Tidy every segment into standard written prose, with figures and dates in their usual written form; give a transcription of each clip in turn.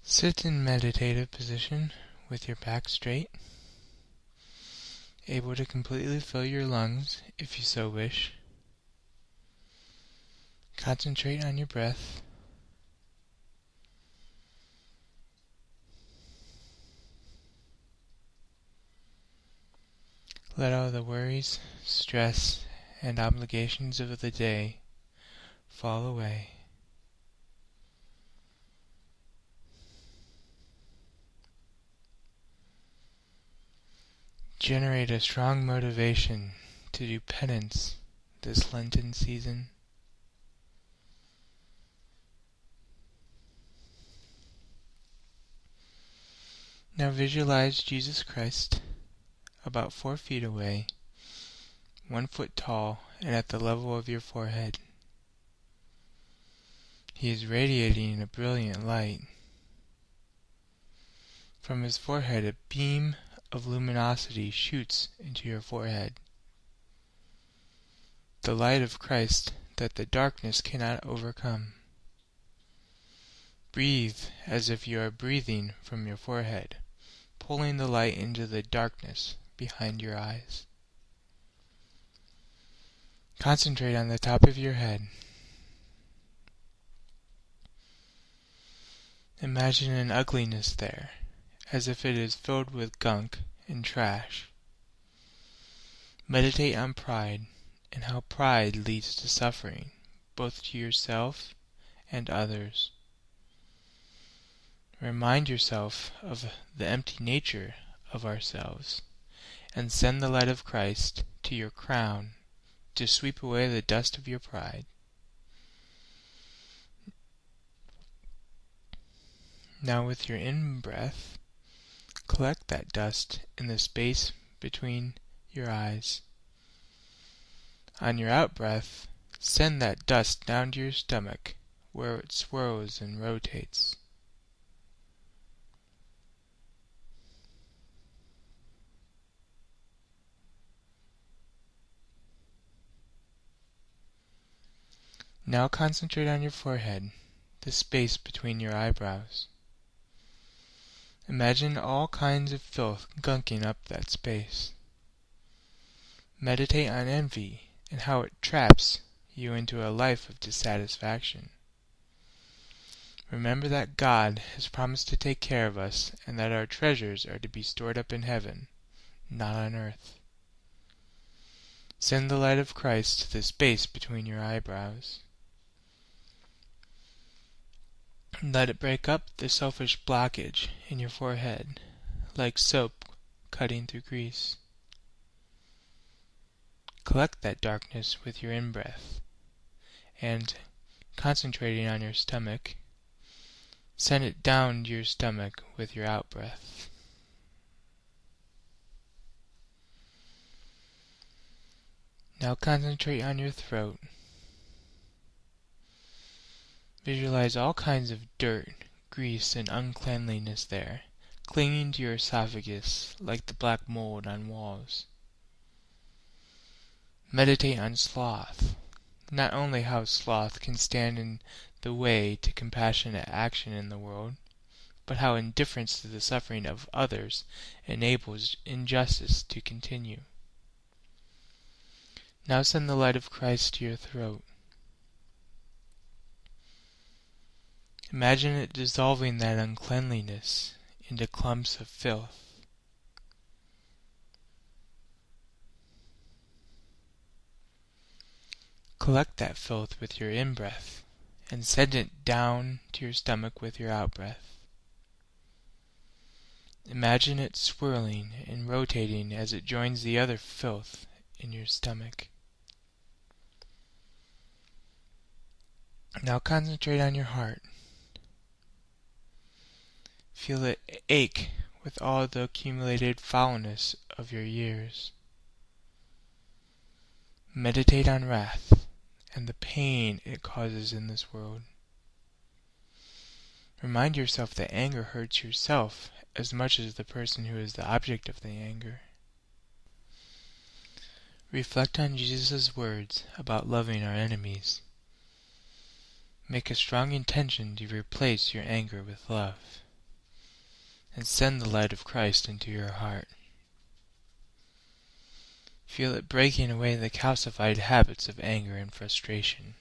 Sit in meditative position with your back straight, able to completely fill your lungs if you so wish. Concentrate on your breath. Let all the worries, stress, and obligations of the day fall away. Generate a strong motivation to do penance this Lenten season. Now visualize Jesus Christ about 4 feet away, 1 foot tall and at the level of your forehead. He is radiating a brilliant light. From his forehead, a beam of luminosity shoots into your forehead. The light of Christ that the darkness cannot overcome. Breathe as if you are breathing from your forehead, pulling the light into the darkness behind your eyes. Concentrate on the top of your head. Imagine an ugliness there, as if it is filled with gunk and trash. Meditate on pride and how pride leads to suffering, both to yourself and others. Remind yourself of the empty nature of ourselves, and send the light of Christ to your crown to sweep away the dust of your pride. Now with your in-breath, collect that dust in the space between your eyes. On your out-breath, send that dust down to your stomach, where it swirls and rotates. Now concentrate on your forehead, the space between your eyebrows. Imagine all kinds of filth gunking up that space. Meditate on envy and how it traps you into a life of dissatisfaction. Remember that God has promised to take care of us and that our treasures are to be stored up in heaven, not on earth. Send the light of Christ to the space between your eyebrows. Let it break up the selfish blockage in your forehead, like soap cutting through grease. Collect that darkness with your in-breath, and, concentrating on your stomach, send it down to your stomach with your out-breath. Now concentrate on your throat. Visualize all kinds of dirt, grease, and uncleanliness there, clinging to your esophagus like the black mold on walls. Meditate on sloth, not only how sloth can stand in the way to compassionate action in the world, but how indifference to the suffering of others enables injustice to continue. Now send the light of Christ to your throat. Imagine it dissolving that uncleanliness into clumps of filth. Collect that filth with your in-breath and send it down to your stomach with your out-breath. Imagine it swirling and rotating as it joins the other filth in your stomach. Now concentrate on your heart. Feel it ache with all the accumulated foulness of your years. Meditate on wrath and the pain it causes in this world. Remind yourself that anger hurts yourself as much as the person who is the object of the anger. Reflect on Jesus' words about loving our enemies. Make a strong intention to replace your anger with love. and send the light of Christ into your heart. Feel it breaking away the calcified habits of anger and frustration.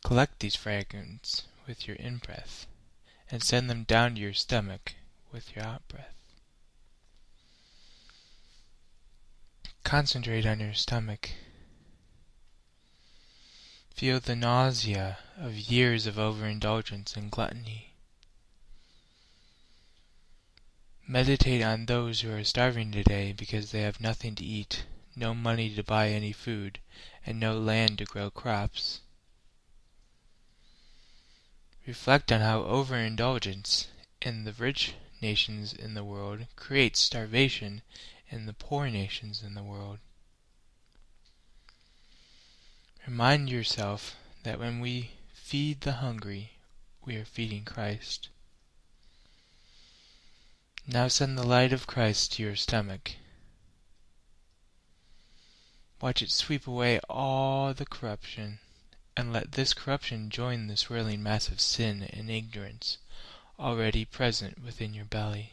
Collect these fragments with your in-breath and send them down to your stomach with your out-breath. Concentrate on your stomach. Feel the nausea of years of overindulgence and gluttony. Meditate on those who are starving today because they have nothing to eat, no money to buy any food, and no land to grow crops. Reflect on how overindulgence in the rich nations in the world creates starvation in the poor nations in the world. Remind yourself that when we feed the hungry, we are feeding Christ. Now send the light of Christ to your stomach. Watch it sweep away all the corruption, and let this corruption join the swirling mass of sin and ignorance already present within your belly.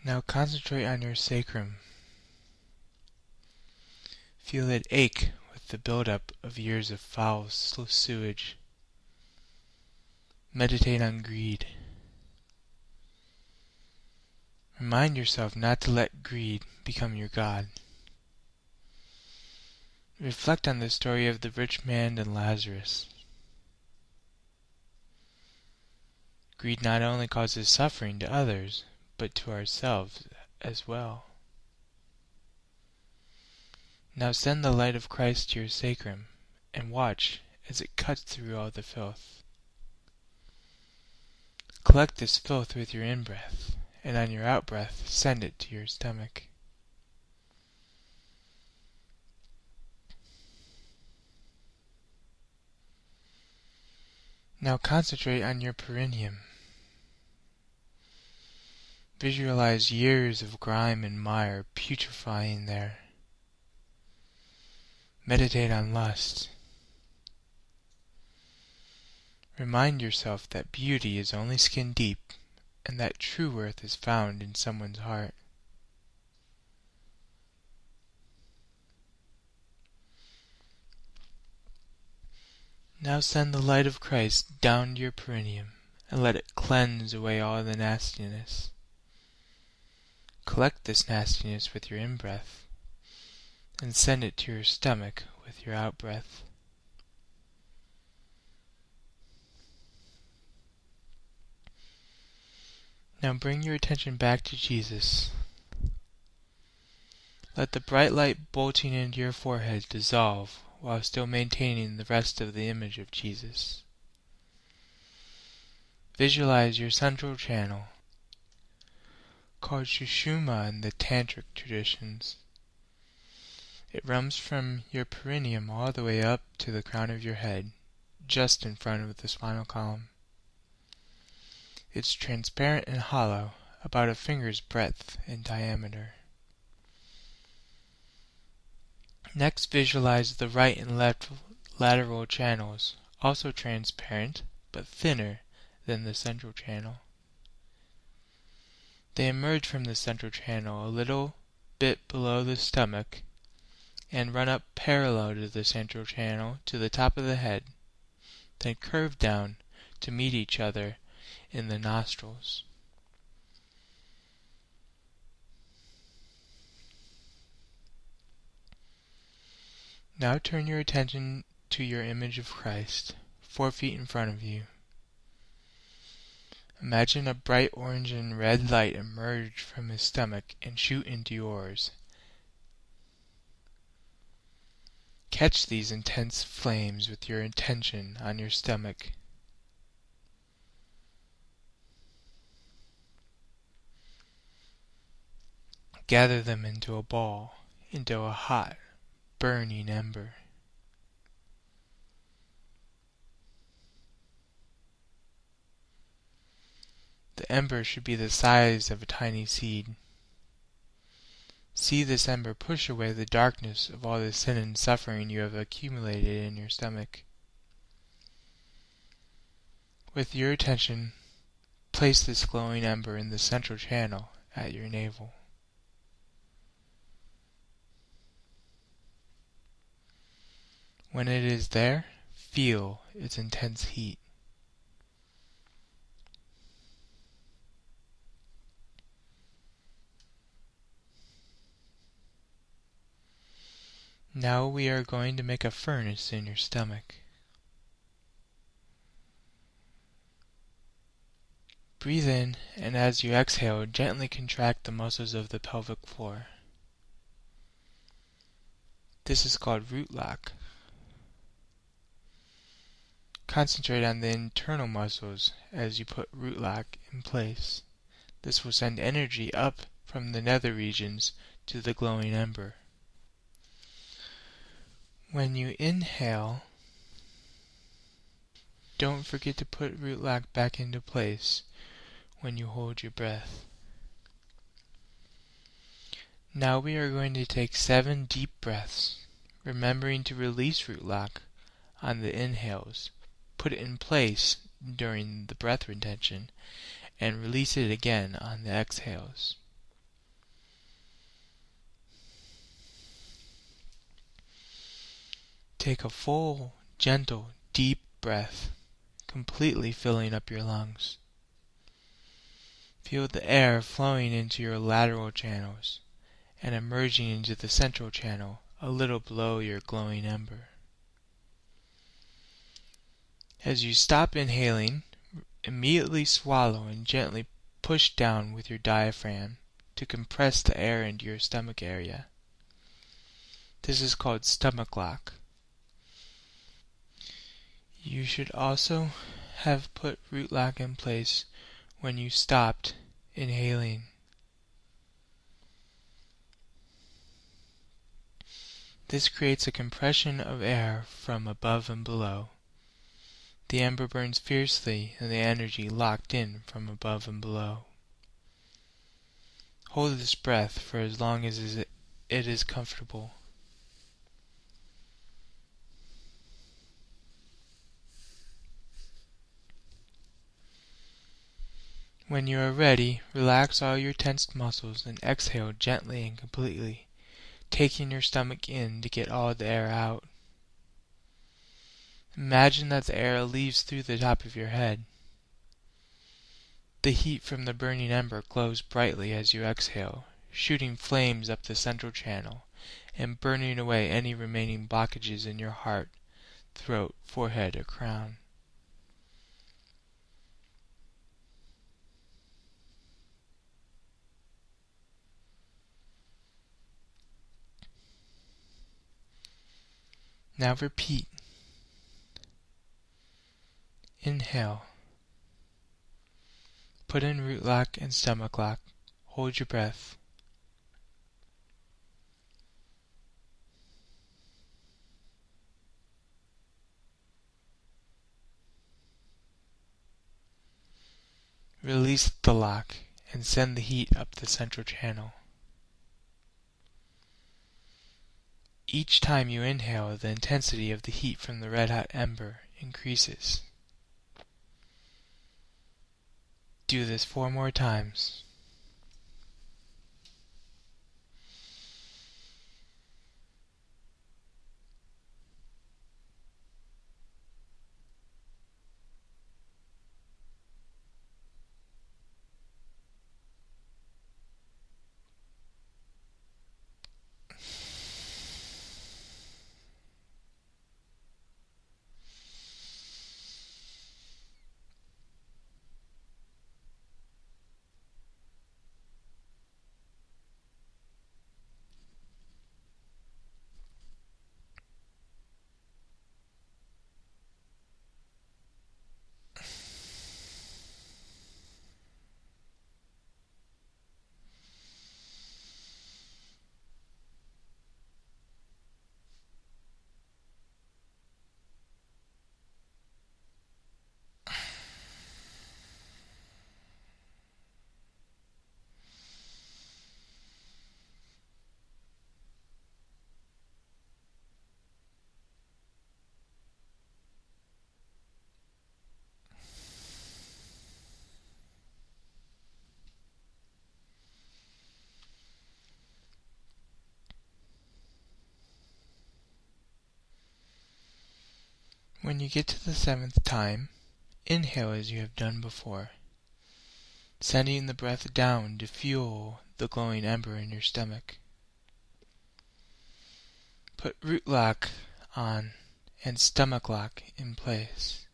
Now concentrate on your sacrum. Feel it ache with the buildup of years of foul sewage. Meditate on greed. Remind yourself not to let greed become your god. Reflect on the story of the rich man and Lazarus. Greed not only causes suffering to others, but to ourselves as well. Now send the light of Christ to your sacrum, and watch as it cuts through all the filth. Collect this filth with your in-breath, and on your out-breath send it to your stomach. Now concentrate on your perineum. Visualize years of grime and mire putrefying there. Meditate on lust. Remind yourself that beauty is only skin deep, and that true worth is found in someone's heart. Now send the light of Christ down to your perineum, and let it cleanse away all the nastiness. Collect this nastiness with your in-breath, and send it to your stomach with your out-breath. Now bring your attention back to Jesus. Let the bright light bolting into your forehead dissolve while still maintaining the rest of the image of Jesus. Visualize your central channel, called Sushumna in the tantric traditions. It runs from your perineum all the way up to the crown of your head, just in front of the spinal column. It's transparent and hollow, about a finger's breadth in diameter. Next, visualize the right and left lateral channels, also transparent, but thinner than the central channel. They emerge from the central channel a little bit below the stomach and run up parallel to the central channel to the top of the head, then curve down to meet each other in the nostrils. Now turn your attention to your image of Christ, 4 feet in front of you. Imagine a bright orange and red light emerge from his stomach and shoot into yours. Catch these intense flames with your attention on your stomach. Gather them into a ball, into a hot, burning ember. The ember should be the size of a tiny seed. See this ember push away the darkness of all the sin and suffering you have accumulated in your stomach. With your attention, place this glowing ember in the central channel at your navel. When it is there, feel its intense heat. Now we are going to make a furnace in your stomach. Breathe in, and as you exhale, gently contract the muscles of the pelvic floor. This is called root lock. Concentrate on the internal muscles as you put root lock in place. This will send energy up from the nether regions to the glowing ember. When you inhale, don't forget to put root lock back into place when you hold your breath. Now we are going to take 7 deep breaths, remembering to release root lock on the inhales, put it in place during the breath retention, and release it again on the exhales. Take a full, gentle, deep breath, completely filling up your lungs. Feel the air flowing into your lateral channels and emerging into the central channel a little below your glowing ember. As you stop inhaling, immediately swallow and gently push down with your diaphragm to compress the air into your stomach area. This is called stomach lock. You should also have put root lock in place when you stopped inhaling. This creates a compression of air from above and below. The ember burns fiercely and the energy locked in from above and below. Hold this breath for as long as it is comfortable. When you are ready, relax all your tensed muscles and exhale gently and completely, taking your stomach in to get all the air out. Imagine that the air leaves through the top of your head. The heat from the burning ember glows brightly as you exhale, shooting flames up the central channel and burning away any remaining blockages in your heart, throat, forehead, or crown. Now repeat. Inhale. Put in root lock and stomach lock. Hold your breath. Release the lock and send the heat up the central channel. Each time you inhale, the intensity of the heat from the red-hot ember increases. Do this 4 more times. When you get to the 7th time, inhale as you have done before, sending the breath down to fuel the glowing ember in your stomach. Put root lock on and stomach lock in place.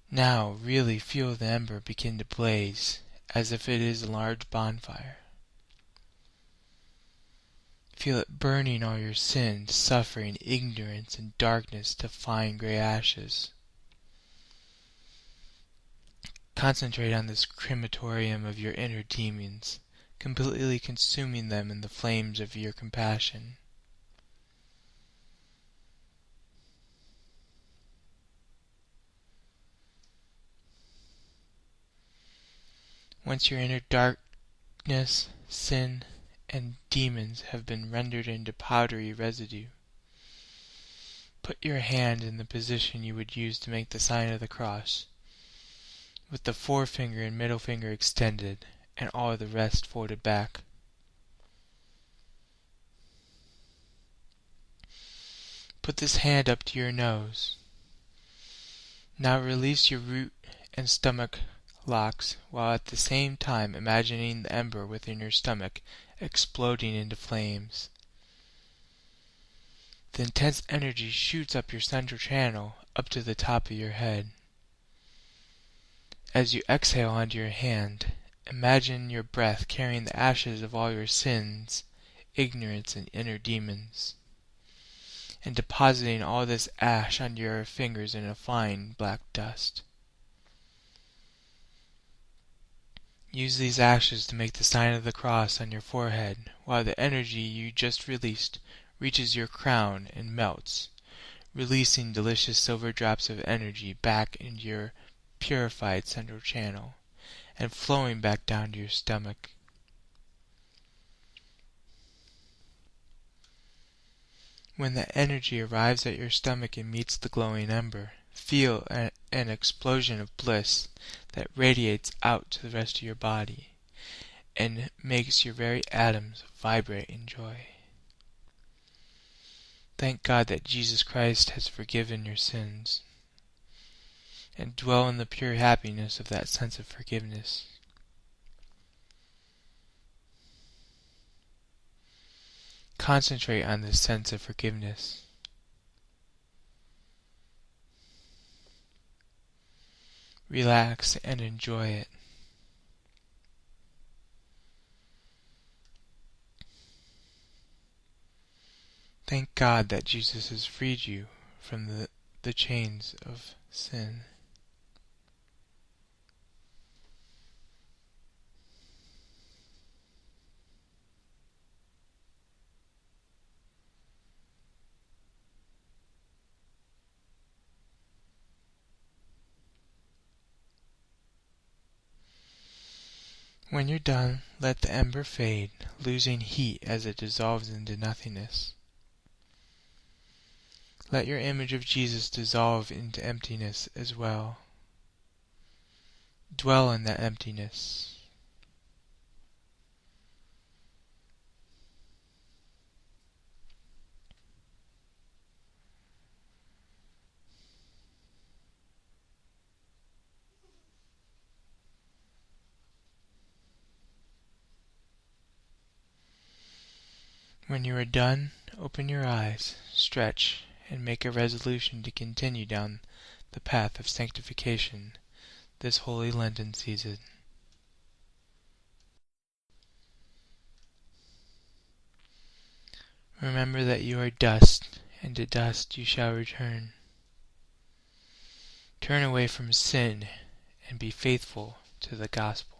Now really feel the ember begin to blaze as if it is a large bonfire. Feel it burning all your sins, suffering, ignorance, and darkness to fine gray ashes. Concentrate on this crematorium of your inner demons, completely consuming them in the flames of your compassion. Once your inner darkness, sin, and demons have been rendered into powdery residue, put your hand in the position you would use to make the sign of the cross, with the forefinger and middle finger extended, and all the rest folded back. Put this hand up to your nose. Now release your root and stomach locks, while at the same time imagining the ember within your stomach exploding into flames. The intense energy shoots up your central channel, up to the top of your head. As you exhale onto your hand, imagine your breath carrying the ashes of all your sins, ignorance, and inner demons, and depositing all this ash onto your fingers in a fine black dust. Use these ashes to make the sign of the cross on your forehead, while the energy you just released reaches your crown and melts, releasing delicious silver drops of energy back into your purified central channel, and flowing back down to your stomach. When the energy arrives at your stomach and meets the glowing ember, feel an explosion of bliss that radiates out to the rest of your body and makes your very atoms vibrate in joy. Thank God that Jesus Christ has forgiven your sins, and dwell in the pure happiness of that sense of forgiveness. Concentrate on this sense of forgiveness. Relax and enjoy it. Thank God that Jesus has freed you from the chains of sin. When you're done, let the ember fade, losing heat as it dissolves into nothingness. Let your image of Jesus dissolve into emptiness as well. Dwell in that emptiness. When you are done, open your eyes, stretch, and make a resolution to continue down the path of sanctification this holy Lenten season. Remember that you are dust, and to dust you shall return. Turn away from sin and be faithful to the gospel.